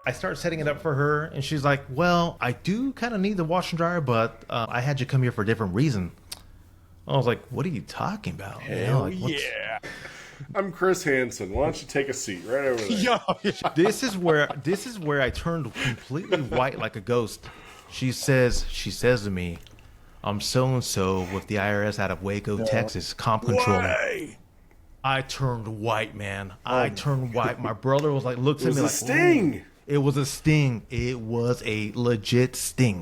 I start setting it up for her, and she's like, well, I do kind of need the washer and dryer, but I had you come here for a different reason. I was like, what are you talking about? Hell yeah. I'm Chris Hansen. Why don't you take a seat right over there? Yo, This is where I turned completely white like a ghost. She says to me, I'm so-and-so with the IRS out of Waco, Texas, comp controlling. I turned white, man. I turned white. My brother was like, looks at me like, sting. Ooh. It was a sting. It was a legit sting.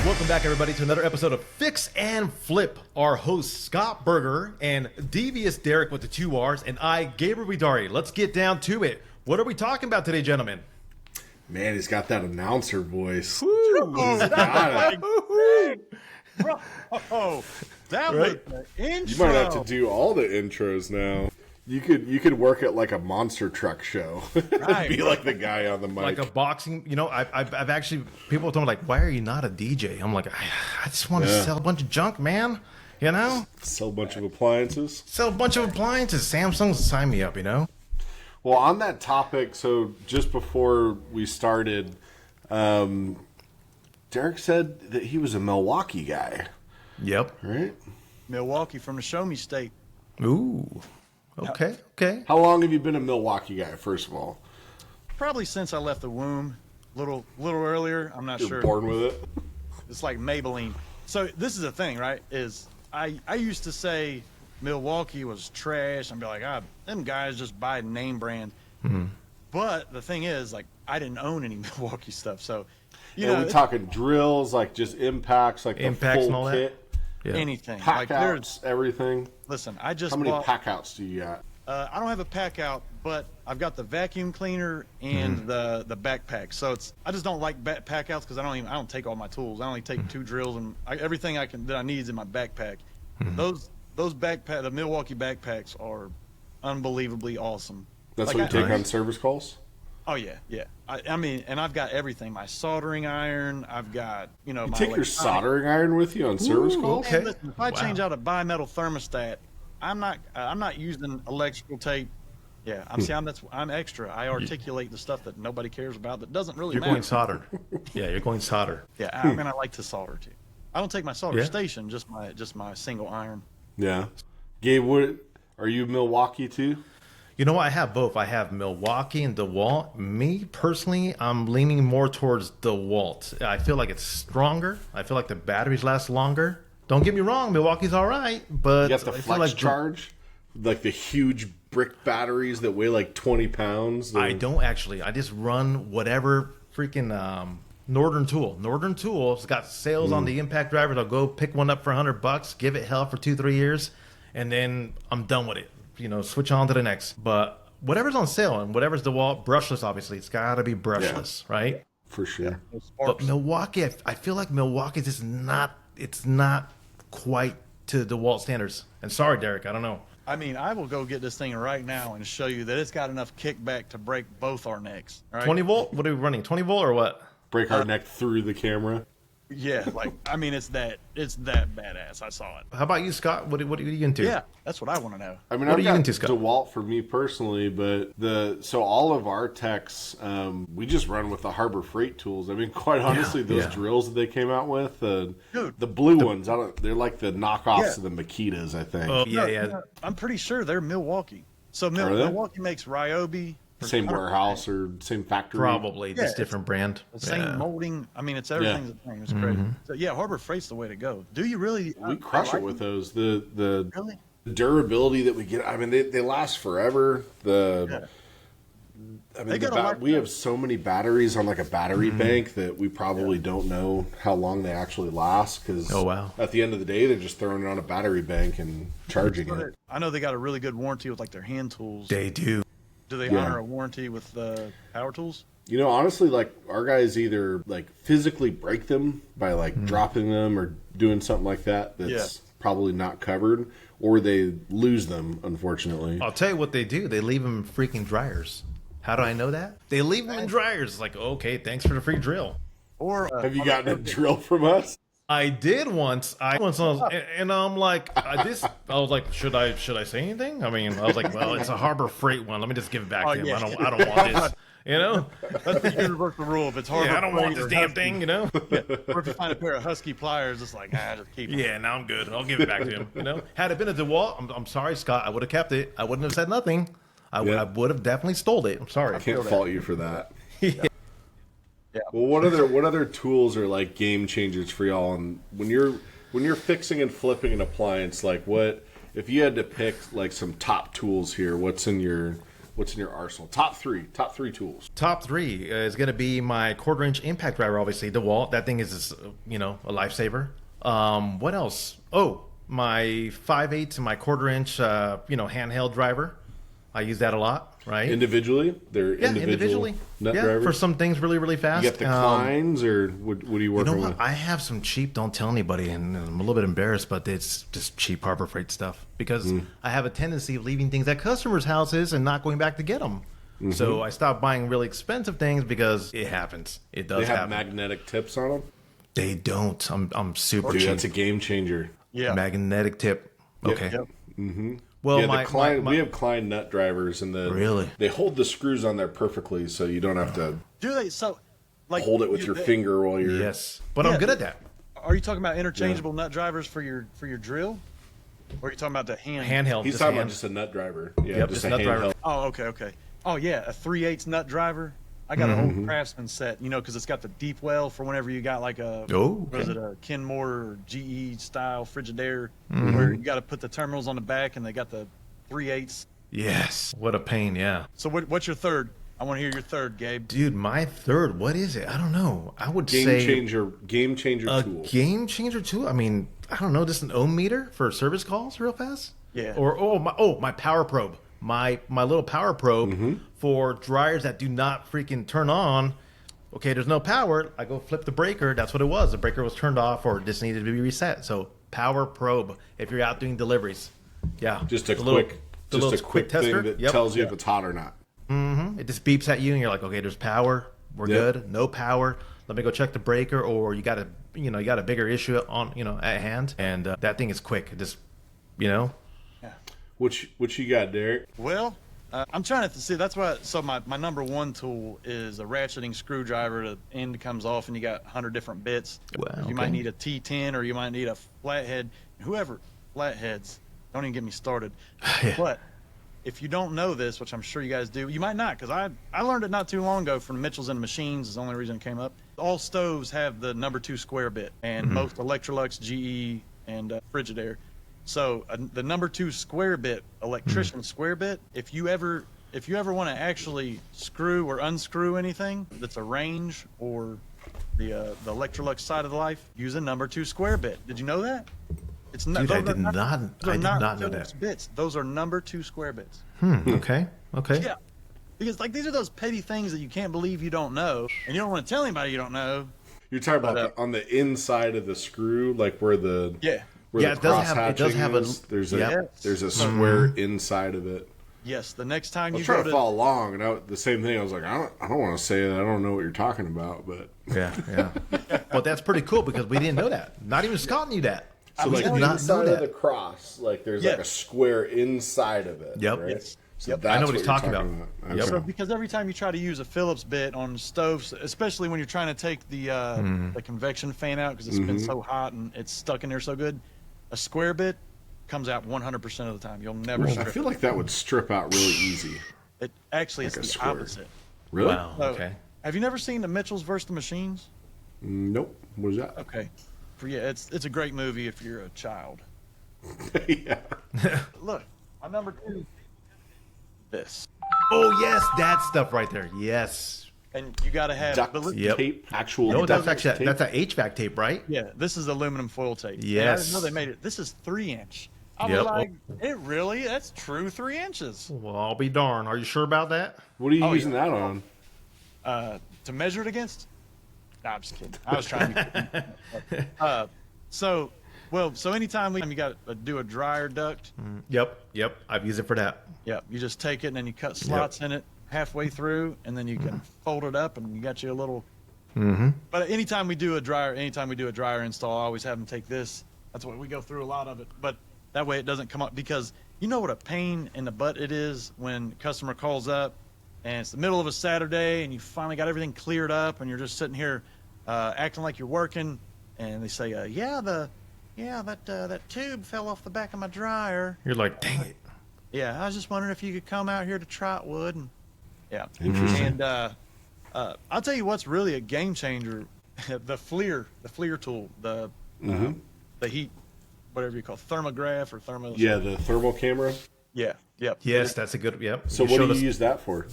Welcome back, everybody, to another episode of Fix and Flip. Our hosts, Scott Berger and Devious Derrick with the 2 R's, and I, Gabriel Vidaurri. Let's get down to it. What are we talking about today, gentlemen? Man, he's got that announcer voice. oh, He's got it. bro, that was the intro. You might have to do all the intros now. You could work at like a monster truck show. Right, Be like the guy on the mic. Like a boxing, I've actually, people told me, like, why are you not a DJ? I'm like, I just want to sell a bunch of junk, man. You know? Sell a bunch of appliances. Sell a bunch of appliances. Samsung's sign me up, you know? Well, on that topic, so just before we started, Derrick said that he was a Milwaukee guy. Yep. Right? Milwaukee from the Show Me State. Ooh. Okay. How long have you been a Milwaukee guy, first of all? Probably since I left the womb. Little earlier. I'm not You're sure. born with it? It's like Maybelline. So this is the thing, right? Is I used to say Milwaukee was trash and be like, them guys just buy name brand. Mm-hmm. But the thing is, like, I didn't own any Milwaukee stuff. So, you Are know, we talking drills, like just impacts, like Impacts the and full all that? kit? Yeah. anything. Pack Like, outs, everything. listen, I just How many bought, pack outs do you got? I don't have a pack out, but I've got the vacuum cleaner and the backpack. So I just don't like pack outs because I don't take all my tools. I only take 2 drills and everything that I need is in my backpack. Those the Milwaukee backpacks are unbelievably awesome. That's Like, what you take I- on service calls? Oh yeah. I mean, and I've got everything. My soldering iron. I've got You my take your electronic- soldering iron with you on service calls? okay. Man, listen, if I change out a bimetal thermostat, I'm not using electrical tape. Yeah, I'm extra. I articulate the stuff that nobody cares about that doesn't really You're matter. going solder. Yeah, you're going solder. Yeah, I mean, I like to solder too. I don't take my solder Yeah. station, just my single iron. Yeah. Gabe, are you Milwaukee too? You know what? I have both. I have Milwaukee and DeWalt. Me, personally, I'm leaning more towards DeWalt. I feel like it's stronger. I feel like the batteries last longer. Don't get me wrong, Milwaukee's all right, but You got the I feel flex like charge? Like the huge brick batteries that weigh like 20 pounds? I don't actually. I just run whatever freaking Northern Tool. Northern Tool's got sales on the impact drivers. I'll go pick one up for $100, give it hell for 2-3 years, and then I'm done with it. You know, switch on to the next. But whatever's on sale and whatever's DeWalt, brushless, obviously, it's got to be brushless, right? For sure. But Milwaukee, I feel like Milwaukee's just not. It's not quite to DeWalt standards. And sorry, Derrick, I don't know. I mean, I will go get this thing right now and show you that it's got enough kickback to break both our necks. All right? 20 volt? What are we running? 20 volt or what? Break our neck through the camera. Yeah, like I mean, it's that badass. I saw it. How about you, Scott? What are you into? Yeah, that's what I want to know. I mean, What I've are you got into, Scott? DeWalt for me personally, but so all of our techs, we just run with the Harbor Freight tools. I mean, quite honestly, those drills that they came out with, Dude. the blue ones, they're like the knockoffs Yeah. of the Makitas, I think. Oh, yeah, No, yeah. no, I'm pretty sure they're Milwaukee. So Are they? Milwaukee makes Ryobi. Same warehouse or same factory. Probably. Yeah, Just different brand. The same Yeah. molding. I mean, it's everything's the same. It's crazy. So yeah, Harbor Freight's the way to go. Do you really? We crush it with those. The Really? durability that we get. I mean, they last forever. I mean, They got a lot- we have so many batteries on like a battery bank that we probably don't know how long they actually last. Because Oh, wow. at the end of the day, they're just throwing it on a battery bank and charging it. I know they got a really good warranty with like their hand tools. They do. Do they Yeah. honor a warranty with the power tools? You know, honestly, like our guys either like physically break them by like dropping them or doing something like that. That's probably not covered, or they lose them, unfortunately. I'll tell you what they do. They leave them in freaking dryers. How do I know that? They leave them in dryers. It's like, okay, thanks for the free drill. Or Have you gotten a drill from us? I did once. And I'm like, I was like, should I say anything? I mean, I was like, well, it's a Harbor Freight one. Let me just give it back to him. Yeah. I don't want this. You know? That's the universal rule. If it's hard, Yeah, I don't want this damn thing. You know? Or if you find a pair of Husky pliers, it's like, just keep it. Yeah, now I'm good. I'll give it back to him. You know? Had it been a DeWalt, I'm sorry, Scott. I would have kept it. I wouldn't have said nothing. I would have definitely stole it. I'm sorry. I can't fault you for that. Yeah. Well, what other tools are like game changers for y'all? And when you're fixing and flipping an appliance, like what if you had to pick like some top tools here? What's in your arsenal? Top three tools. Top three is going to be my 1/4 inch impact driver, obviously. DeWalt. That thing is, a lifesaver. What else? Oh, my 5/8 and my 1/4 inch, handheld driver. I use that a lot. Right. Individually? They're individually. Nut drivers? For some things really, really fast. You got the Kleins, or what are you working with? I have some cheap, don't tell anybody, and I'm a little bit embarrassed, but it's just cheap Harbor Freight stuff because I have a tendency of leaving things at customers' houses and not going back to get them. So I stopped buying really expensive things because it happens. It does happen. They have magnetic tips on them? They don't. I'm super Dude, cheap. that's a game changer. Yeah. Magnetic tip. Okay. Yep. Well, Yeah, the Klein, we have Klein nut drivers, and Really? they hold the screws on there perfectly, so you don't have to Do they? So, like, hold it with your finger while you're. Yes, but I'm good at that. Are you talking about interchangeable nut drivers for your drill? Or are you talking about the Handheld. He's talking about just a nut driver. Yeah, Yep, just just a nut driver. handheld. Oh, okay. Oh, yeah, a 3/8 nut driver. I got an old Craftsman set, because it's got the deep well for whenever you got like a what is it, a Kenmore or GE style Frigidaire, where you got to put the terminals on the back and they got the 3/8. Yes. What a pain. Yeah. So what's your third? I want to hear your third, Gabe. Dude, my third. What is it? I don't know. I would Game say changer tool. game changer tool. I mean, I don't know. Just an ohm meter for service calls, real fast. Yeah. Or my power probe. My little power probe for dryers that do not freaking turn on. Okay, there's no power. I go flip the breaker. That's what it was. The breaker was turned off or just needed to be reset. So power probe. If you're out doing deliveries, yeah, Just a quick quick tester thing that tells you if it's hot or not. It just beeps at you, and you're like, okay, there's power. We're good. No power. Let me go check the breaker, or you got a bigger issue on at hand, and that thing is quick. It just Yeah. What you got, Derrick? Well, I'm trying to see. That's why. So my number one tool is a ratcheting screwdriver. The end comes off, and you got 100 different bits. Wow, You might need a T10, or you might need a flathead. Whoever flatheads, don't even get me started. Yeah. But if you don't know this, which I'm sure you guys do, you might not, because I learned it not too long ago from Mitchell's and Machines. Is the only reason it came up. All stoves have the number 2 square bit, and most Electrolux, GE, and Frigidaire. So the number 2 square bit, electrician square bit, if you ever want to actually screw or unscrew anything that's a range or the Electrolux side of the life, use a number 2 square bit. Did you know that? It's not. Dude, I did not know that. Bits. Those are number 2 square bits. Okay. Yeah. Because these are those petty things that you can't believe you don't know, and you don't want to tell anybody you don't know. You're talking about on the inside of the screw, like where the Yeah, it does have a. There's a square inside of it. Yes, the next time I you was go trying to follow along, and the same thing. I was like, I don't want to say that. I don't know what you're talking about, but Yeah. Well, that's pretty cool because we didn't know that. Not even Scott knew that. so We like did the not know inside of that. the cross, like there's like a square inside of it. Yep. Right? Yes. So Yep. that's I know what he's you're talking about. Okay. Yep. So because every time you try to use a Phillips bit on stoves, especially when you're trying to take the convection fan out because it's been so hot and it's stuck in there so good, a square bit comes out 100% of the time. You'll never I strip feel like that would strip out really easy. it. Actually, like it's a the square. opposite. Really? Wow. So, Okay. Have you never seen the Mitchells versus the Machines? Nope. What is that? Okay. It's a great movie if you're a child. Yeah. Look, my number 2. This. Oh yes, that stuff right there. Yes. And you got to have. Duct Yep. tape. Actual. No, that's duct actually tape. that's an HVAC tape, right? Yeah, this is aluminum foil tape. And I Yes. didn't know they made it. This is 3-inch. I Yep. was like, that's true 3 inches. Well, I'll be darned. Are you sure about that? What are you using that on? To measure it against? Nah, I'm just kidding. I was trying to. So anytime you got to do a dryer duct, Yep. I've used it for that. yeah, you just take it and then you cut slots in it halfway through, and then you can fold it up, and you got you a little But anytime we do a dryer install, I always have them take this. That's why we go through a lot of it. But that way it doesn't come up, because you know what a pain in the butt it is when a customer calls up and it's the middle of a Saturday and you finally got everything cleared up and you're just sitting here acting like you're working, and they say, that tube fell off the back of my dryer. You're like, dang it. Yeah, I was just wondering if you could come out here to Trotwood. And yeah. Interesting. And I'll tell you what's really a game changer: the FLIR tool, the heat, whatever you call it, thermograph or thermo. Yeah, the thermal camera. Yeah. Yep. Yes, that's a good. Yep. So what do you use that for?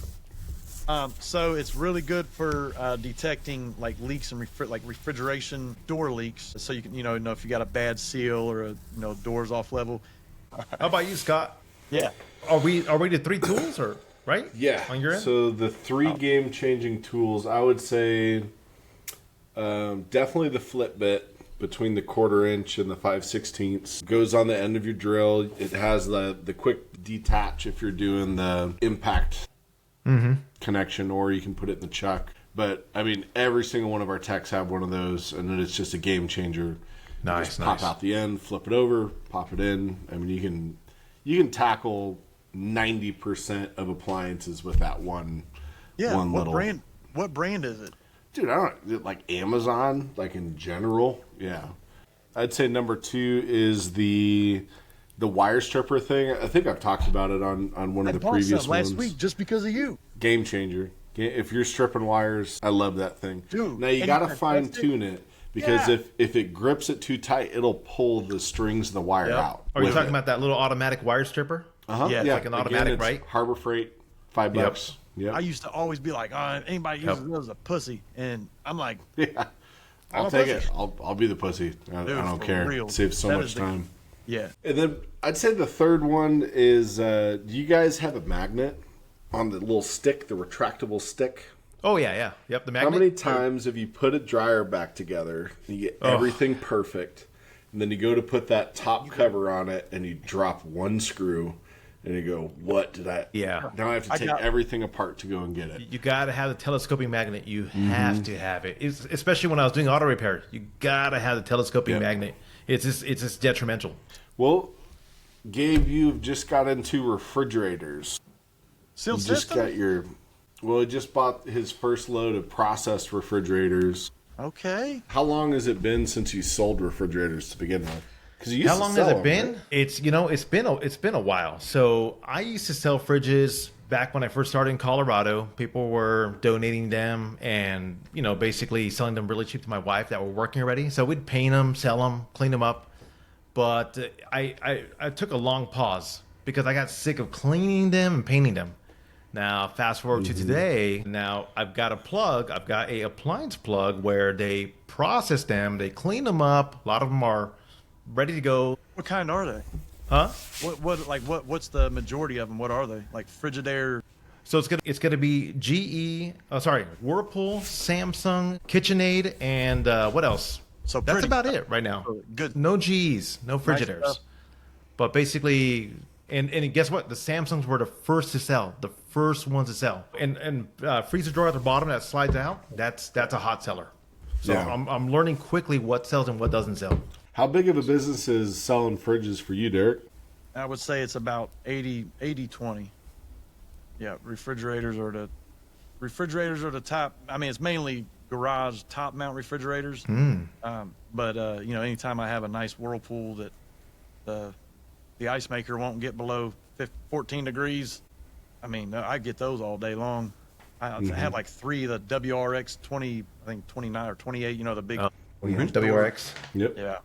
So it's really good for detecting like leaks and refrigeration door leaks. So you can know if you got a bad seal or doors off level. How about you, Scott? Yeah. Are we the 3 tools, or right? Yeah. On your end? So the 3 game-changing tools, I would say definitely the flip bit between the 1/4 inch and the 5/16 goes on the end of your drill. It has the quick detach if you're doing the impact connection, or you can put it in the chuck. But I mean, every single one of our techs have one of those, and then it's just a game changer. Nice. Pop out the end, flip it over, pop it in. I mean, you can tackle 90% of appliances with that one. Yeah. One What little brand is it? Dude, I don't like Amazon, like in general. Yeah, I'd say number 2 is the wire stripper thing. I think I've talked about it on one of the previous ones last week just because of you. Game changer. If you're stripping wires, I love that thing. Dude, now you gotta fine tune it, because Yeah. if it grips it too tight, it'll pull the strings of the wire out. Are you with talking it. about that little automatic wire stripper? Yeah, Yeah, like an automatic, it's right? Harbor Freight, $5. Yep. I used to always be like, anybody uses those is a pussy, and I'm like, Yeah. I'll I'm a take pussy. it. I'll be the pussy. I don't for care. real. It saves so That much is time. yeah. And then I'd say the third one is, do you guys have a magnet on the little stick, the retractable stick? Oh yeah. Yep. The How magnet. many times have you put a dryer back together and you get everything perfect, and then you go to put that top cover on it and you drop one screw and you go, what did I... Yeah. Now I have to take everything apart to go and get it. You got to have the telescoping magnet. You have to have it. Especially when I was doing auto repair. You got to have the telescoping magnet. It's just detrimental. Well, Gabe, you've just got into refrigerators. Seal You just system? got your... Well, he just bought his first load of processed refrigerators. Okay. How long has it been since you sold refrigerators to begin with? How long has it been? Right? It's been a while. So I used to sell fridges back when I first started in Colorado. People were donating them and basically selling them really cheap to my wife that were working already. So we'd paint them, sell them, clean them up. But I took a long pause because I got sick of cleaning them and painting them. Now, fast forward to today. Now, I've got a appliance plug where they process them, they clean them up. A lot of them are ready to go. What kind are they? Huh? What's the majority of them? What are they? Like Frigidaire? So it's gonna be Whirlpool, Samsung, KitchenAid, and what else? So that's pretty- about it right now. Good. No GEs, no Frigidaires. stuff. But basically, and guess what? The Samsungs were the first to sell, the first ones to sell. And freezer drawer at the bottom that slides out, that's a hot seller. So Yeah. I'm learning quickly what sells and what doesn't sell. How big of a business is selling fridges for you, Derrick? I would say it's about 80-20. Yeah, refrigerators are the top. I mean, it's mainly garage top mount refrigerators. But anytime I have a nice Whirlpool that the ice maker won't get below 14 degrees, I mean, I get those all day long. I had like 3 the WRX 20, I think 29 or 28. The big WRX. Yep. Yeah.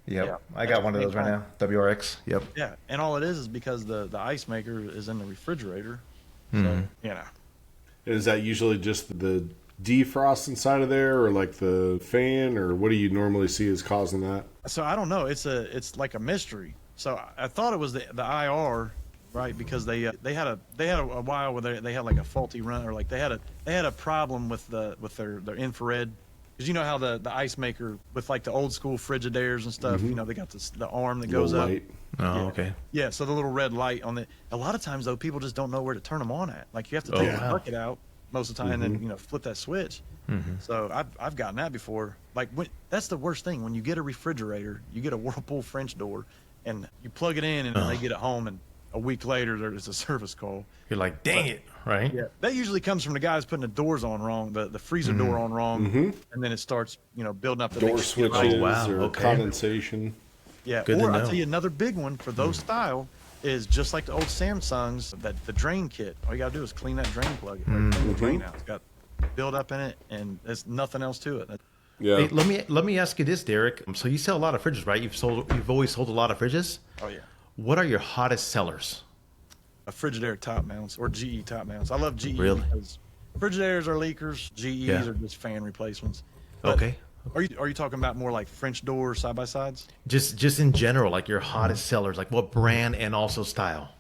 Yep. Yeah. I got one of those right now. WRX. Yep. Yeah, and all it is because the ice maker is in the refrigerator. So, Is that usually just the defrost inside of there, or like the fan, or what do you normally see as causing that? So I don't know. It's like a mystery. So I thought it was the IR, right? Because they had a while where they had like a faulty run, or like they had a problem with their infrared. Because you know how the ice maker with like the old school Frigidaires and stuff, they got the arm that goes Little up. light. Oh, Yeah. okay. Yeah, so the little red light on it. A lot of times though, people just don't know where to turn them on at. Like you have to take the bucket out most of the time, and then flip that switch. So I've gotten that before. Like that's the worst thing when you get a refrigerator, you get a Whirlpool French door, and you plug it in, and they get it home, and a week later there's a service call. You're like, dang it, right? Yeah, that usually comes from the guys putting the doors on wrong, the freezer door on wrong, and then it starts building up the Door big switches wow, or condensation. Yeah, Good to or I'll know. tell you another big one for those style is just like the old Samsungs, that the drain kit. All you gotta do is clean that drain plug, clean the drain out. It's got build up in it, and there's nothing else to it. Yeah. Hey, let me ask you this, Derrick. So you sell a lot of fridges, right? You've always sold a lot of fridges. Oh yeah, What are your hottest sellers? a Frigidaire top mounts or GE top mounts. I love GE Really? because Frigidaires are leakers, GEs are just fan replacements. But Okay. Are you talking about more like French door side by sides? Just in general, like your hottest sellers, like what brand and also style?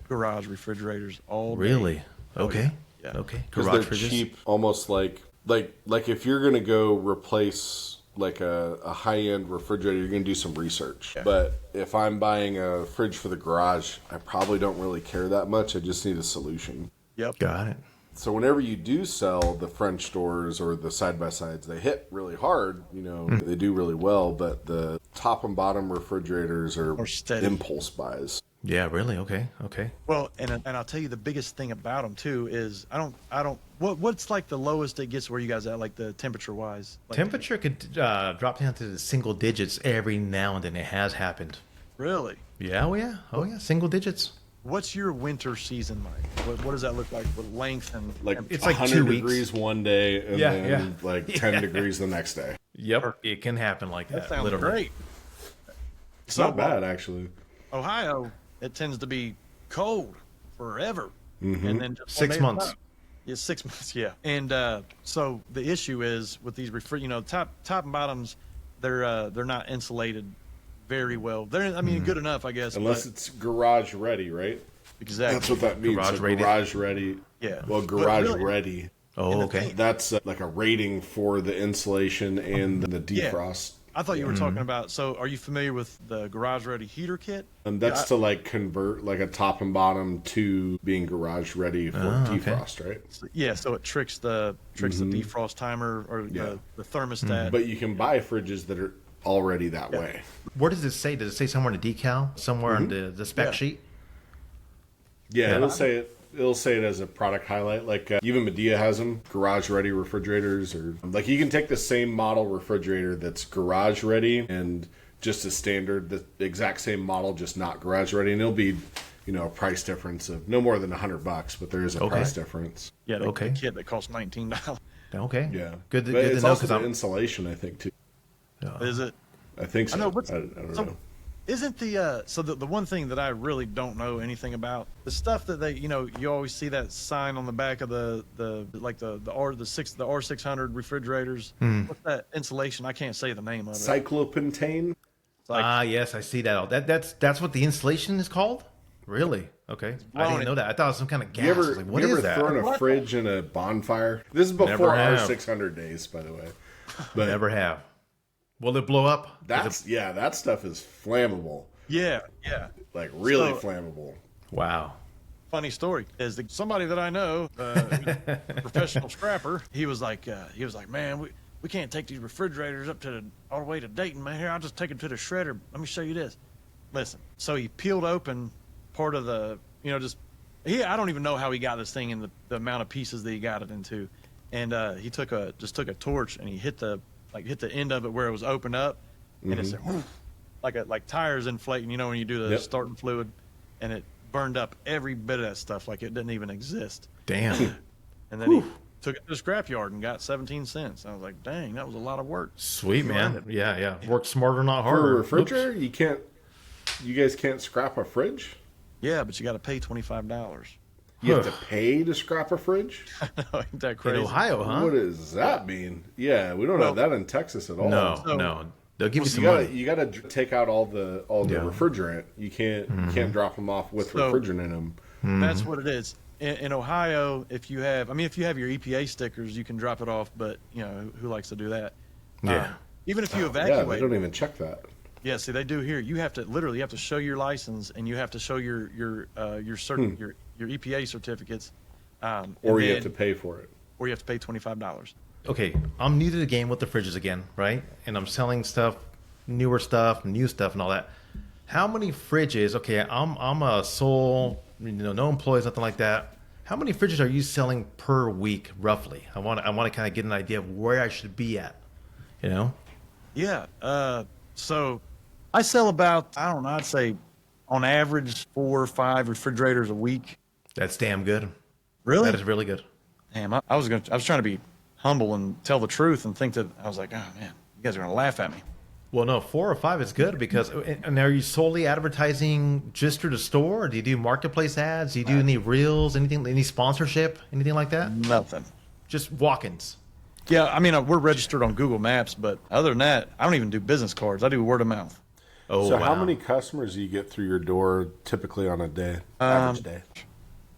Garage refrigerators all day. Really? Oh, Okay. yeah. Okay. Because Garage they're fridges. cheap, almost like if you're gonna go replace like a high end refrigerator, you're gonna do some research. Yeah. But if I'm buying a fridge for the garage, I probably don't really care that much. I just need a solution. Yep. Got it. So whenever you do sell the French doors or the side by sides, they hit really hard. They do really well. But the top and bottom refrigerators are Or steady. impulse buys. Yeah. Really? Okay. Okay. Well, and I'll tell you the biggest thing about them too is I don't what's like the lowest it gets where you guys at, like the temperature wise. Like, Temperature could drop down to the single digits every now and then. It has happened. Really? Yeah. Oh yeah. Oh yeah. Single digits. What's your winter season like? What does that look like with length and Like It's like 100 2 weeks. degrees one day and Yeah, then yeah. like 10 degrees the next day. Yep. It can happen like that. that sounds literally. great. It's not bad, actually. Ohio, it tends to be cold forever, and then just 6 one day at a months. time. Yeah, 6 months. Yeah, and so the issue is with these top and bottoms, they're not insulated very well. They're good enough, I guess. Unless but it's garage ready, right? exactly. That's what that means. Garage so rated. garage ready. Yeah. Well, But garage really- ready. Oh, the okay. thing- That's like a rating for the insulation and the defrost. I thought you were talking about. So, are you familiar with the garage ready heater kit? And that's to like convert like a top and bottom to being garage ready for defrost, right? Yeah. So it tricks the defrost timer or Yeah. the thermostat. But you can buy fridges that are already that way. Where does it say? Does it say somewhere in the decal? Somewhere on the spec Yeah. sheet? Yeah, Yeah. it'll say it. It'll say it as a product highlight. Like even Medea has them, garage ready refrigerators, or like you can take the same model refrigerator that's garage ready and just a standard, the exact same model, just not garage ready, and it'll be, a price difference of no more than $100, but there is a Okay. price difference. yeah, the Okay. kit that costs $19. Okay. Yeah, Good to, but good to it's know also because the I'm. insulation, I think too. Is it? I think so. I know. What's, I don't so know. Isn't the one thing that I really don't know anything about, the stuff that they, you always see that sign on the back of the R600 refrigerators. What's that insulation? I can't say the name of it. Cyclopentane. Like, Yes, I see that. That's what the insulation is called. Really? Okay. I didn't know that. I thought it was some kind of gas. You I was ever, like, what you is ever that? thrown a What? fridge in a bonfire? This is before Never have. R600 days, by the way. But Never have. Will it blow up? that stuff is flammable. yeah. Like really So- flammable. Wow. Funny story is somebody that I know, who's a professional scrapper. He was like, man, we can't take these refrigerators up all the way to Dayton, man. Here, I'll just take them to the shredder. Let me show you this. Listen. So he peeled open part of the, I don't even know how he got this thing in the amount of pieces that he got it into, and he took a torch and he hit the end of it where it was opened up, and it said, like tires inflating, when you do the Yep. starting fluid, and it burned up every bit of that stuff like it didn't even exist. Damn. And then he took it to the scrapyard and got 17 cents. I was like, dang, that was a lot of work. Sweet, man. Yeah. Work smarter, not For harder. a refrigerator, you guys can't scrap a fridge? Yeah, but you got to pay $25. You have to pay to scrap a fridge? Ain't that In crazy? Ohio, huh? What does that mean? Yeah, we don't have that in Texas at all. No. They'll give you some You gotta, money. you gotta take out all the refrigerant. You can't drop them off with So- refrigerant in them. That's what it is. In Ohio, if you have your EPA stickers, you can drop it off, but who likes to do that? Yeah. Even if you Yeah, evacuate. they don't even check that. Yeah, see, they do here. You have to show your license, and you have to show your EPA certificates. Or you have to pay for it. Or you have to pay $25. Okay, I'm new to the game with the fridges again, right? And I'm selling stuff, newer stuff, new stuff, and all that. How many fridges? Okay, I'm a sole, no employees, nothing like that. How many fridges are you selling per week, roughly? I want to kind of get an idea of where I should be at, you know? Yeah. So I sell about, I don't know, I'd say on average 4 or 5 refrigerators a week. That's damn good. Really? That is really good. Damn, I was trying to be humble and tell the truth and think that I was like, oh man, you guys are gonna laugh at me. Well, no, 4 or 5 is good because. And are you solely advertising just through the store, or do you do marketplace ads? Do you do any reels, anything, any sponsorship, anything like that? Nothing. Just walk-ins. Yeah, I mean, we're registered on Google Maps, but other than that, I don't even do business cards. I do word of mouth. Oh, so wow. how many customers do you get through your door typically on a day, average day?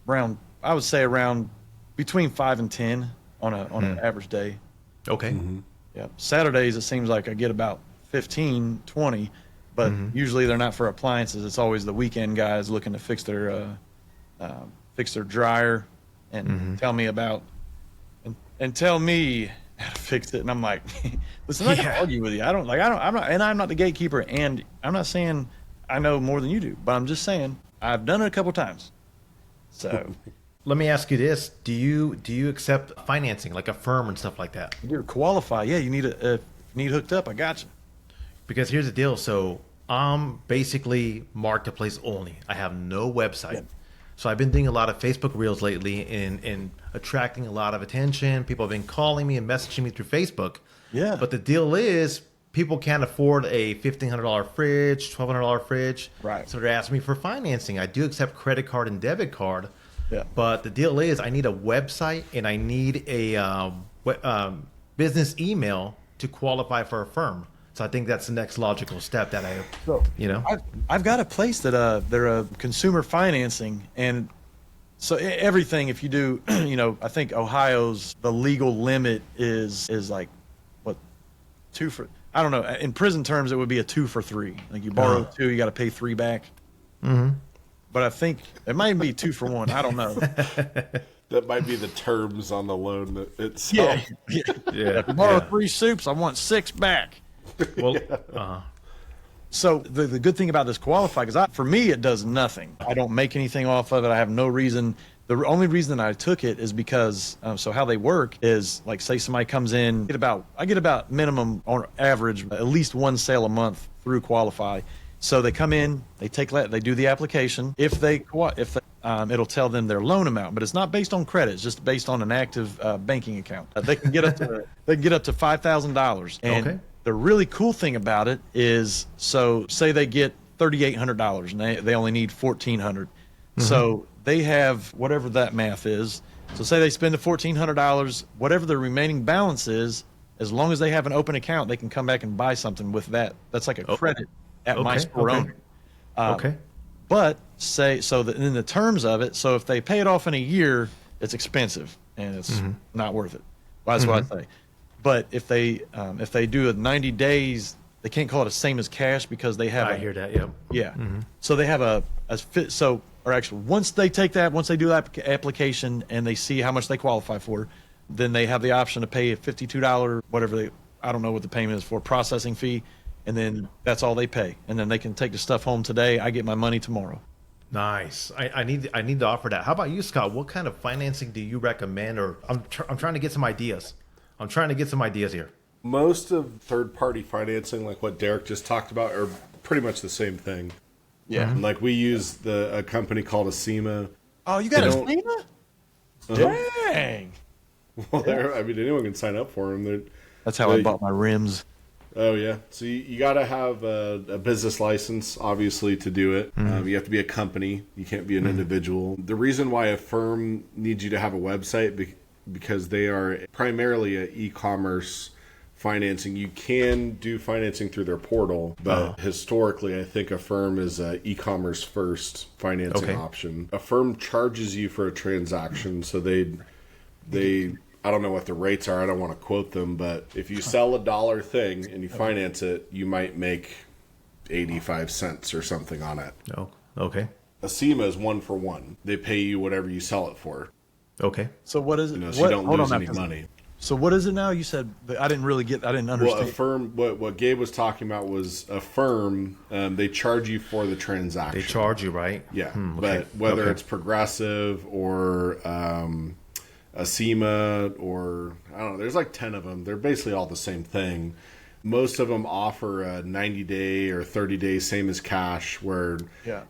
I would say around between 5 and 10 on an average day. Okay. Mm-hmm. Yeah. Saturdays, it seems like I get about 15, 20, but usually they're not for appliances. It's always the weekend guys looking to fix their dryer and tell me about and tell me how to fix it. And I'm like, listen, I'm not gonna argue with you. I'm not the gatekeeper, and I'm not saying I know more than you do, but I'm just saying I've done it a couple times. So Let me ask you this: Do you accept financing, like a firm and stuff like that? you're qualified. Yeah, you need hooked up. I got you. Because here's the deal. So I'm basically marketplace only. I have no website. Yeah. So I've been doing a lot of Facebook Reels lately and attracting a lot of attention. People have been calling me and messaging me through Facebook. Yeah. But the deal is people can't afford a $1,500 fridge, $1,200 fridge. Right. So they're asking me for financing. I do accept credit card and debit card. Yeah. But the deal is I need a website and I need a business email to qualify for a firm. So I think that's the next logical step that I've got a place that they're a consumer financing, and so everything. If you do, I think Ohio's the legal limit is like what 2 for. I don't know. In prison terms, it would be a 2 for 3. Like you borrow 2, you got to pay 3 back. Mm-hmm. But I think it might be 2 for 1. I don't know. That might be the terms on the loan itself. Yeah. Yeah. Borrow 3 soups, I want 6 back. Well, So the good thing about this qualify, because for me it does nothing. I don't make anything off of it. I have no reason. The only reason I took it is because so how they work is like say somebody comes in, I get about minimum on average at least 1 sale a month through qualify. So they come in, they do the application. If they it'll tell them their loan amount, but it's not based on credit. It's just based on an active banking account. They can get up to $5,000. And okay. The really cool thing about it is, so say they get $3,800 and they only need $1,400. So they have whatever that math is. So say they spend the $1,400, whatever the remaining balance is, as long as they have an open account, they can come back and buy something with that. That's like a credit at my store owner. Okay. But in the terms of it, so if they pay it off in a year, it's expensive and it's not worth it. Well, that's what I say. But if they do it 90 days, they can't call it the same as cash because they have. I hear that. Yep. Yeah. So they have once they do that application and they see how much they qualify for, then they have the option to pay a $52 I don't know what the payment is for, processing fee, and then that's all they pay, and then they can take the stuff home today. I get my money tomorrow. Nice. I need to offer that. How about you, Scott? What kind of financing do you recommend? Or I'm trying to get some ideas. Here. Most of third-party financing, like what Derrick just talked about, are pretty much the same thing. Yeah. And like we use a company called Acima. Oh, you got a Dang. Well, anyone can sign up for them. That's how I bought my rims. Oh, yeah. So you got to have a business license, obviously, to do it. You have to be a company. You can't be an individual. The reason why a firm needs you to have a website because they are primarily an e-commerce financing. You can do financing through their portal, but historically, I think a firm is an e-commerce first financing option. A firm charges you for a transaction, so they I don't know what the rates are. I don't want to quote them, but if you sell a $1 thing and you finance it, you might make 85 cents or something on it. Oh, okay. Acima is 1 for 1. They pay you whatever you sell it for. Okay. So what is it? So you don't lose any money. So what is it now? You said I didn't understand. Well, a firm. What Gabe was talking about was a firm. They charge you for the transaction. They charge you, right? Yeah, Okay. but whether it's Progressive or a SEMA or I don't know, there's like 10 of them. They're basically all the same thing. Most of them offer a 90-day or 30-day same as cash, where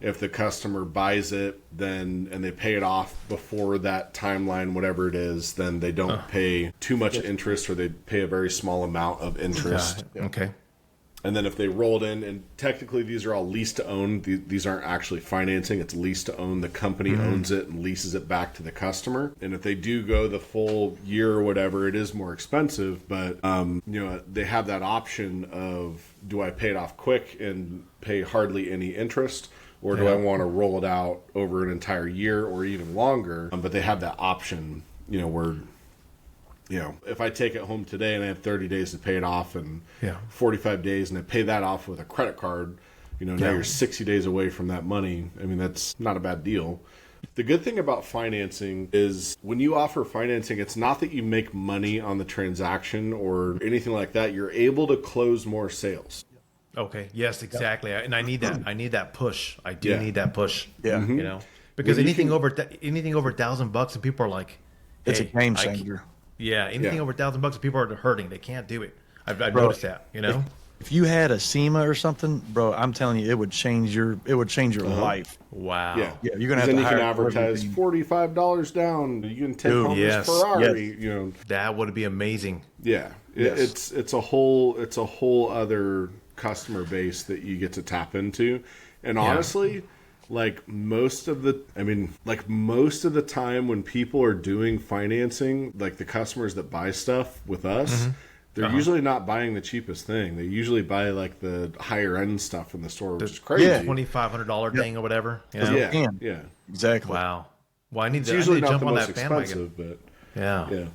if the customer buys it and they pay it off before that timeline, whatever it is, then they don't pay too much interest, or they pay a very small amount of interest. Okay. And then if they rolled in, and technically these are all lease to own. These aren't actually financing. It's lease to own. The company owns it and leases it back to the customer. And if they do go the full year or whatever, it is more expensive. But, they have that option of, do I pay it off quick and pay hardly any interest? Or do I want to roll it out over an entire year or even longer? But they have that option, where... if I take it home today and I have 30 days to pay it off and 45 days and I pay that off with a credit card, now you're 60 days away from that money. I mean, that's not a bad deal. The good thing about financing is when you offer financing, it's not that you make money on the transaction or anything like that. You're able to close more sales. Okay. Yes, exactly. And I need that. I need that push. I do need that push. Yeah. Because anything over $1,000 and people are like, hey, it's a game changer. Yeah, anything over $1,000, people are hurting. They can't do it. I've noticed that. If you had a SEMA or something, bro, I'm telling you, it would change your life. Wow. Yeah, you're gonna have to hire advertise $45 down. You can take home this Ferrari. That would be amazing. Yeah, it's a whole other customer base that you get to tap into, and honestly. Like most of the time when people are doing financing, like the customers that buy stuff with us, they're usually not buying the cheapest thing. They usually buy like the higher end stuff in the store, which is crazy. Yeah, $2,500 thing or whatever. Yeah, exactly. Wow. Well, I need it's to usually not jump the on most that bandwagon. expensive, but Yeah.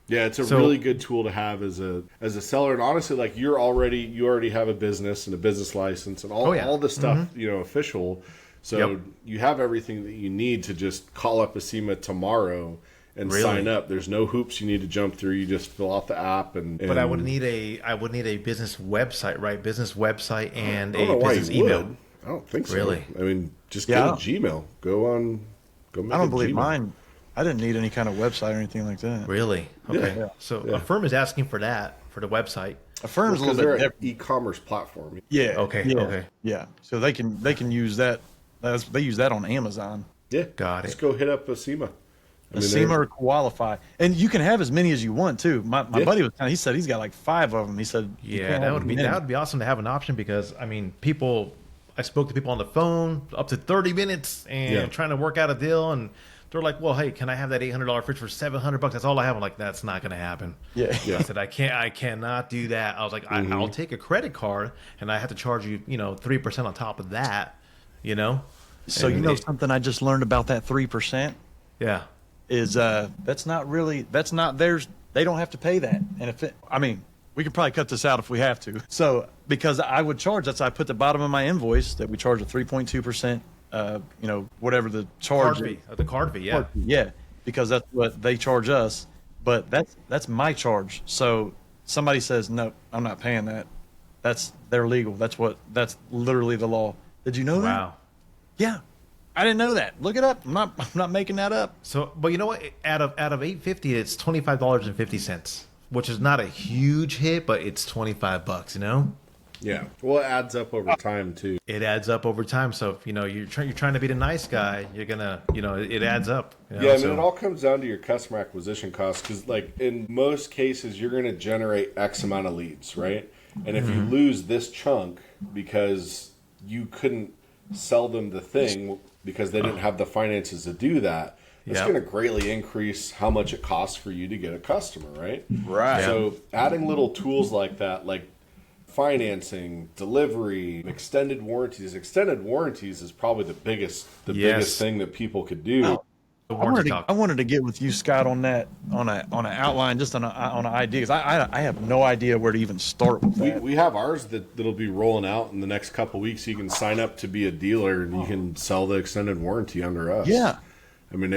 It's a really good tool to have as a seller. And honestly, like you already have a business and a business license and all the stuff official. So you have everything that you need to just call up a SEMA tomorrow and sign up. There's no hoops you need to jump through. You just fill out the app and But I would need a business website, right? Business website and a business email. I don't think so. Really? I mean, just get a Gmail. Go make I don't believe Gmail. mine. I didn't need any kind of website or anything like that. Really? Okay. Yeah. So a firm is asking for that for the website. A firm's a because little they're bit an e-commerce platform. Yeah. Okay. Yeah. Okay. Yeah. So they can use that. They use that on Amazon. Yeah. Got it. Just go hit up a SEMA. A SEMA or Qualify, and you can have as many as you want too. My buddy was he said he's got like 5 of them. He said, that would be awesome to have an option because I spoke to people on the phone up to 30 minutes and trying to work out a deal, and they're like, well, hey, can I have that $800 fridge for $700? That's all I have. I'm like, that's not going to happen. Yeah. I said, I cannot do that. I was like, I'll take a credit card and I have to charge you, 3% on top of that, So something I just learned about that 3%? Yeah. Is that's not theirs. They don't have to pay that. And we could probably cut this out if we have to. So because I would charge, that's why I put the bottom of my invoice that we charge a 3.2%. Whatever the charge Card fee. The card fee. Yeah. Yeah, because that's what they charge us. But that's my charge. So somebody says no, I'm not paying that. They're legal. That's literally the law. Did you know that? Wow. Yeah. I didn't know that. Look it up. I'm not making that up. So, but you know what? Out of $850, it's $25.50, which is not a huge hit, but it's $25. Yeah. Well, it adds up over time too. It adds up over time. So, if, you're trying to be the nice guy, you're gonna, it adds up. It all comes down to your customer acquisition costs because, like in most cases, you're going to generate X amount of leads, right? And if you lose this chunk because you couldn't sell them the thing because they didn't have the finances to do that, it's going to greatly increase how much it costs for you to get a customer, right? Right. So adding little tools like that, like financing, delivery, extended warranties. Extended warranties is probably the biggest thing that people could do. I wanted to get with you, Scott, on that on an outline, just on an idea, because I have no idea where to even start with that. We have ours that'll be rolling out in the next couple of weeks. You can sign up to be a dealer and you can sell the extended warranty under us. Yeah, I mean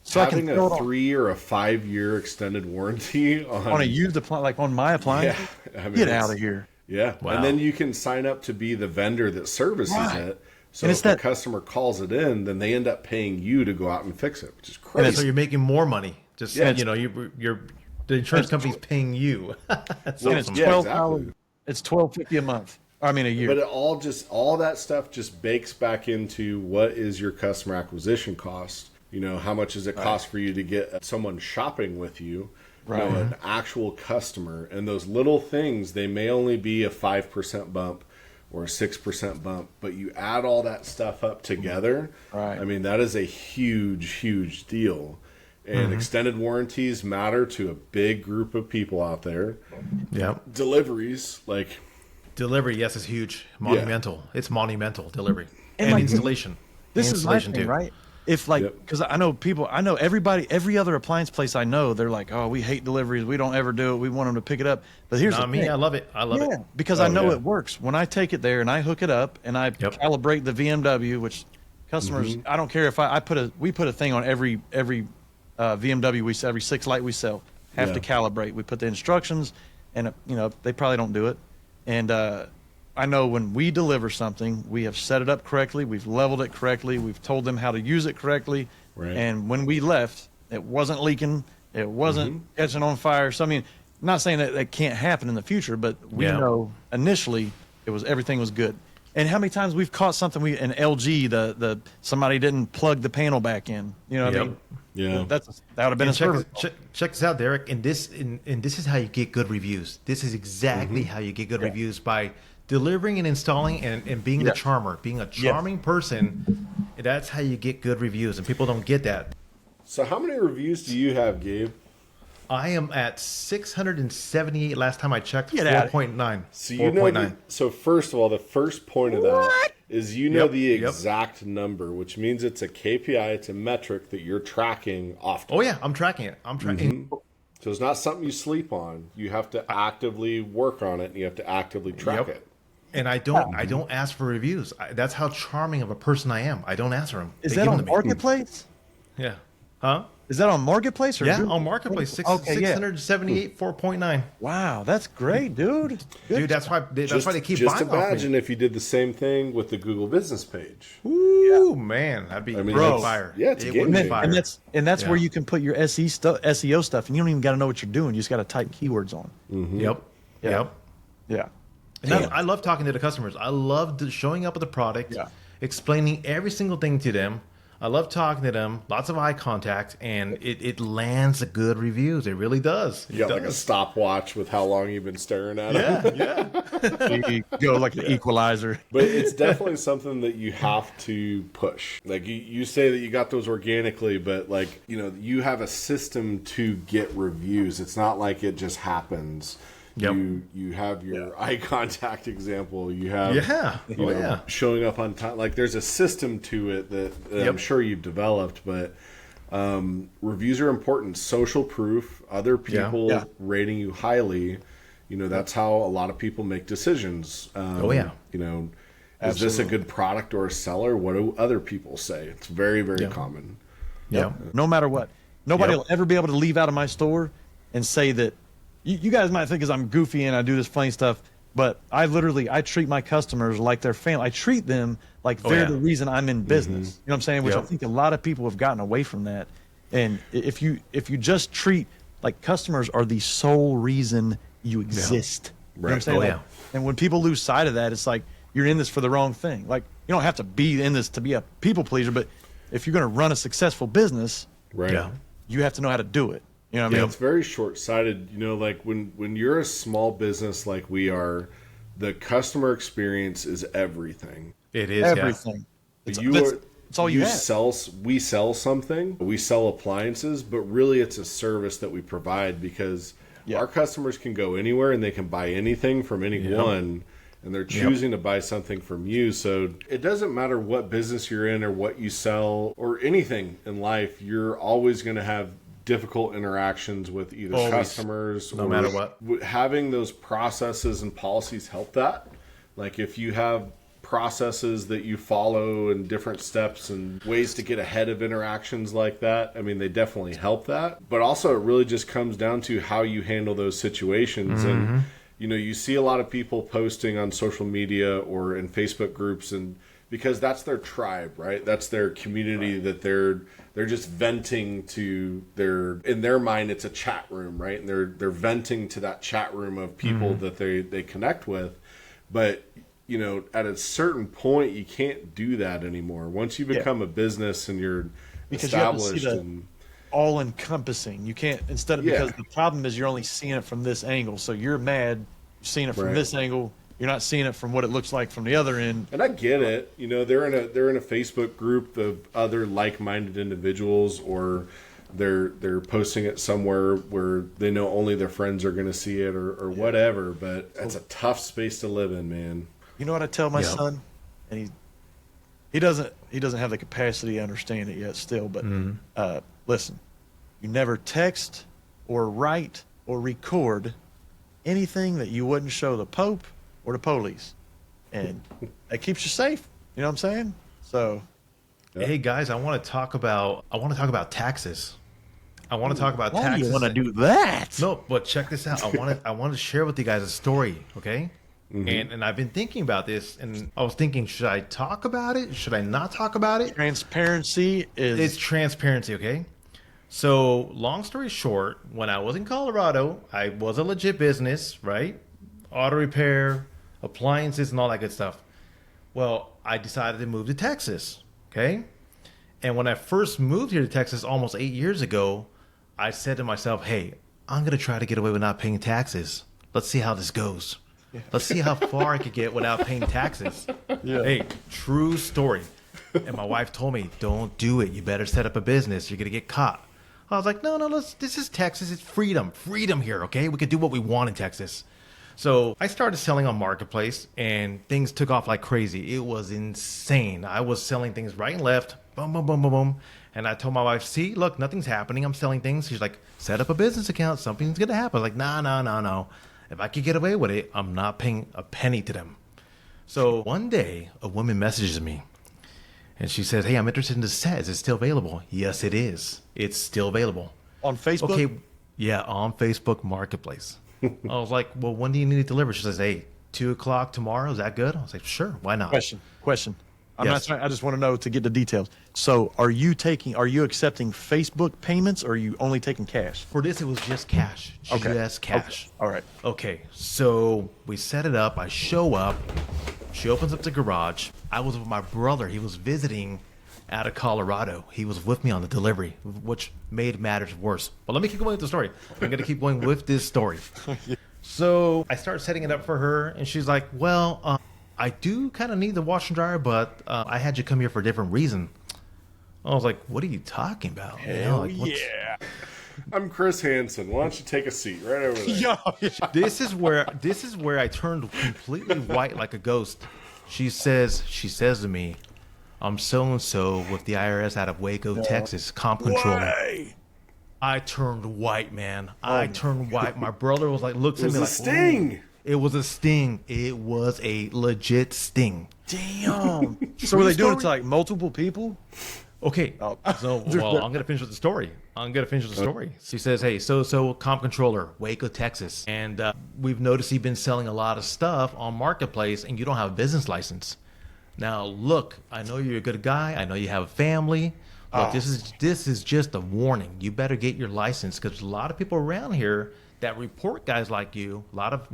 So I can having throw it a on 3 or a 5 year extended warranty a used appliance, like on my appliance. Yeah, I mean, Get out of here. Yeah, Wow. and then you can sign up to be the vendor that services it. So And if it's the that- customer calls it in, then they end up paying you to go out and fix it, which is So crazy. you're making more money. Just Yeah, you know, you're the insurance company's paying you. That's And it's awesome. Yeah, $12. exactly. It's $12.50 a month. I mean, a year. But all that stuff just bakes back into what is your customer acquisition cost? You know, how much does it cost for you to get someone shopping with you? You know, an actual customer. And those little things, they may only be a 5% bump or a 6% bump, but you add all that stuff up together. Right. I mean, that is a huge, huge deal. And extended warranties matter to a big group of people out there. Yep. Deliveries, like Delivery, yes, is huge. Monumental. It's monumental delivery And and like, installation. This And is my installation, thing, too. right? If like, Yep. because I know everybody, every other appliance place I know, they're like, oh, we hate deliveries. We don't ever do it. We want them to pick it up. But here's Not the me. thing. I love it. I love it. Because I Oh, know yeah. it works. When I take it there and I hook it up and I calibrate the VMW, which customers, I don't care if we put a thing on every VMW we sell, every 6 light we sell, have to calibrate. We put the instructions, and they probably don't do it. And I know when we deliver something, we have set it up correctly, we've leveled it correctly, we've told them how to use it correctly, and when we left, it wasn't leaking, it wasn't catching on fire. So I mean, I'm not saying that can't happen in the future, but we know initially everything was good. And how many times we've caught something an LG the somebody didn't plug the panel back in, you know what I mean? Yeah. That would have been And a service. check this out, Derek. And this is how you get good reviews. This is exactly how you get good reviews, by delivering and installing and being the charmer, being a charming person. That's how you get good reviews, and people don't get that. So how many reviews do you have, Gabe? I am at 678 last time I checked. Get out. 4.9. So you know, 4.9. so first of all, the first point of that is Yep, the yep. exact number, which means it's a KPI, it's a metric that you're tracking often. Oh yeah, I'm tracking it. I'm tracking. So it's not something you sleep on. You have to actively work on it, and you have to actively track it. And I don't ask for reviews. That's how charming of a person I am. I don't ask for them. Is They that give on them to me. Marketplace? Yeah. Huh? Is that on Marketplace or Yeah, Google? on Marketplace, Okay, yeah. 678, 4.9. Wow, that's great, dude. Good. Dude, that's why they keep just buying off me. imagine if you did the same thing with the Google business page. Ooh, man, that'd be I mean, bro, that's- fire. yeah, it's a It game would be changer. fire. And that's Yeah. where you can put your SEO stuff, and you don't even got to know what you're doing. You just got to type keywords on. Yep. Yeah. Yep. Yeah. And I love talking to the customers. I love showing up with the product, Yeah. explaining every single thing to them. I love talking to them, lots of eye contact, and it lands a good reviews. It really does. You got like a stopwatch with how long you've been staring at it. yeah. You go like the equalizer. But it's definitely something that you have to push. Like you say that you got those organically, but like, you have a system to get reviews. It's not like it just happens. Yep. You have your eye contact example. You have Yeah. showing up on time. Like there's a system to it that I'm sure you've developed, but reviews are important. Social proof, other people rating you highly. That's how a lot of people make decisions. Is this a good product or a seller? What do other people say? It's very, very common. Yeah. No matter what. Nobody will ever be able to leave out of my store and say that you guys might think I'm goofy and I do this funny stuff, but I treat my customers like their family. I treat them like they're the reason I'm in business. You know what I'm saying? Which I think a lot of people have gotten away from that. And if you just treat like customers are the sole reason you exist. You know what I'm saying? Oh, yeah. And when people lose sight of that, it's like you're in this for the wrong thing. Like you don't have to be in this to be a people pleaser, but if you're going to run a successful business, you have to know how to do it. You know what I mean? It's very short-sighted. Like when you're a small business like we are, the customer experience is everything. It is Everything. It's all you have. We sell something. We sell appliances, but really it's a service that we provide because our customers can go anywhere and they can buy anything from anyone. And they're choosing to buy something from you. So it doesn't matter what business you're in or what you sell or anything in life, you're always going to have difficult interactions with either customers no or matter what. Having those processes and policies help that. Like if you have processes that you follow and different steps and ways to get ahead of interactions like that. I mean, they definitely help that. But also it really just comes down to how you handle those situations. And, you know, you see a lot of people posting on social media or in Facebook groups, and because that's their tribe, right? That's their community that they're just venting to in their mind, it's a chat room, right? And they're venting to that chat room of people that they connect with. But, you know, at a certain point, you can't do that anymore. Once you become a business and you're established and all encompassing, you can't, because the problem is you're only seeing it from this angle. So you're mad, seeing it from this angle. You're not seeing it from what it looks like from the other end. And I get it. You know, they're in a Facebook group of other like-minded individuals, or they're posting it somewhere where they know only their friends are going to see it, or whatever. But it's a tough space to live in, man. You know what I tell my son, and he doesn't have the capacity to understand it yet still. But listen, you never text or write or record anything that you wouldn't show the Pope or the police, and that keeps you safe. You know what I'm saying? So, hey guys, I want to talk about taxes. I want to talk about taxes. Why do you want to do that? No, but check this out. I want to share with you guys a story, okay? And I've been thinking about this, and I was thinking, should I talk about it? Should I not talk about it? Transparency is... It's transparency, okay? So, long story short, when I was in Colorado, I was a legit business, right? Auto repair, appliances, and all that good stuff. Well, I decided to move to Texas, okay? And when I first moved here to Texas almost 8 years ago, I said to myself, hey, I'm going to try to get away with not paying taxes. Let's see how this goes. Let's see how far I could get without paying taxes. Hey, true story. And my wife told me, don't do it. You better set up a business. You're going to get caught. I was like, no, this is Texas. It's freedom. Freedom here, okay? We can do what we want in Texas. So I started selling on Marketplace, and things took off like crazy. It was insane. I was selling things right and left. Boom, boom, boom, boom, boom. And I told my wife, see, look, nothing's happening. I'm selling things. She's like, set up a business account. Something's going to happen. I was like, no. If I could get away with it, I'm not paying a penny to them. So one day, a woman messages me, and she says, hey, I'm interested in this set. Is it still available? Yes, it is. It's still available. On Facebook? Okay, yeah, on Facebook Marketplace. I was like, well, when do you need it delivered? She says, hey, 2 o'clock tomorrow. Is that good? I was like, sure, why not? Question. I'm not trying, I just want to know to get the details. So are you accepting Facebook payments, or are you only taking cash? For this, it was just cash. Just cash. Okay. All right. Okay, so we set it up. I show up. She opens up the garage. I was with my brother. He was visiting out of Colorado. He was with me on the delivery, which made matters worse. But let me keep going with the story. I'm going to keep going with this story. So I start setting it up for her, and she's like, well, I do kind of need the washer and dryer, but I had you come here for a different reason. I was like, what are you talking about? Hell yeah. I'm Chris Hansen. Why don't you take a seat right over there? This is where I turned completely white like a ghost. She says to me, I'm so-and-so with the IRS out of Waco, Texas, comp controller. I turned white, man. I turned white. My brother was like, looks at me like, sting. It was a sting. It was a legit sting. Damn. So were they doing it to like multiple people? Okay. So, well, I'm going to finish with the story. She says, hey, so comp controller, Waco, Texas. And we've noticed you've been selling a lot of stuff on Marketplace, and you don't have a business license. Now, look, I know you're a good guy. I know you have a family. Look, this is just a warning. You better get your license, because there's a lot of people around here that report guys like you, a lot of,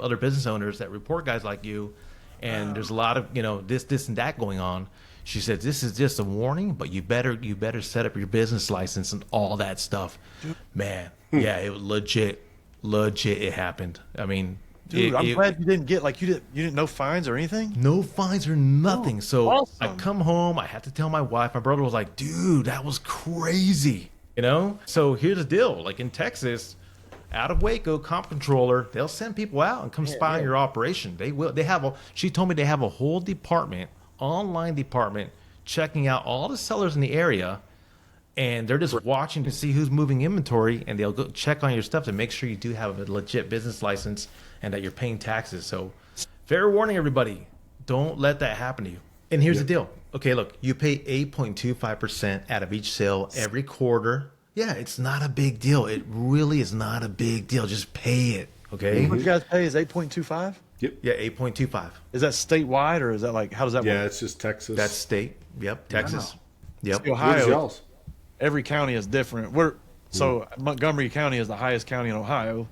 other business owners that report guys like you, and there's a lot of, this and that going on. She said, this is just a warning, but you better set up your business license and all that stuff. Man, yeah, it was legit, it happened. I mean, dude, I'm glad you didn't get, you didn't no fines or anything? No fines or nothing. So awesome. I come home, I had to tell my wife. My brother was like, dude, that was crazy, So here's the deal. Like in Texas, out of Waco, comp controller, they'll send people out and come spy on your operation. They will. She told me they have a whole department, online department, checking out all the sellers in the area, and they're just watching to see who's moving inventory, and they'll go check on your stuff to make sure you do have a legit business license and that you're paying taxes. So fair warning, everybody. Don't let that happen to you. And here's the deal. Okay, look, you pay 8.25% out of each sale every quarter. Yeah, it's not a big deal. It really is not a big deal. Just pay it. Okay. What you guys pay is 8.25. Yep. Yeah, 8.25. Is that statewide or is that like how does that Yeah, work? it's just Texas. That's state. Yep. Texas. Yep. See, Where's Ohio. y'all's? Every county is different. Montgomery County is the highest county in Ohio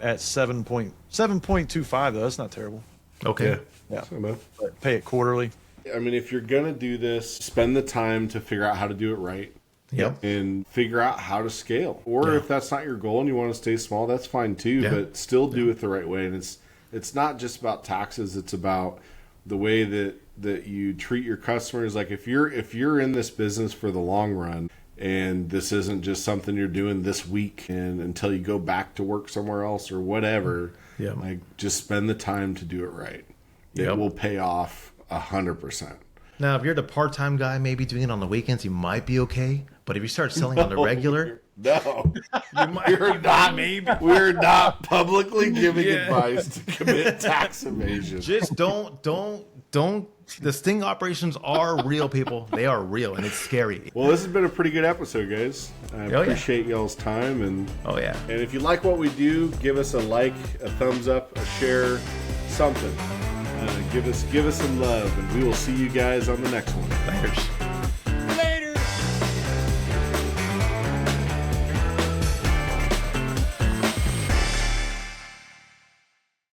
at 7.25 though. That's not terrible. Okay. Yeah. So, man. But pay it quarterly. I mean, if you're gonna do this, spend the time to figure out how to do it right. Yep. And figure out how to scale. Or if that's not your goal and you want to stay small, that's fine too. Yeah. But still do it the right way. And it's not just about taxes. It's about the way that you treat your customers. Like if you're in this business for the long run, and this isn't just something you're doing this week and until you go back to work somewhere else or whatever. Yeah. Like just spend the time to do it right. It will pay off 100%. Now, if you're the part-time guy, maybe doing it on the weekends, you might be okay. But if you start selling on the regular, No, you might, we're not. maybe. We're not publicly giving advice to commit tax evasion. Just don't. The sting operations are real, people. They are real, and it's scary. Well, this has been a pretty good episode, guys. I appreciate y'all's time, and if you like what we do, give us a like, a thumbs up, a share, something. Give us some love, and we will see you guys on the next one. Laters.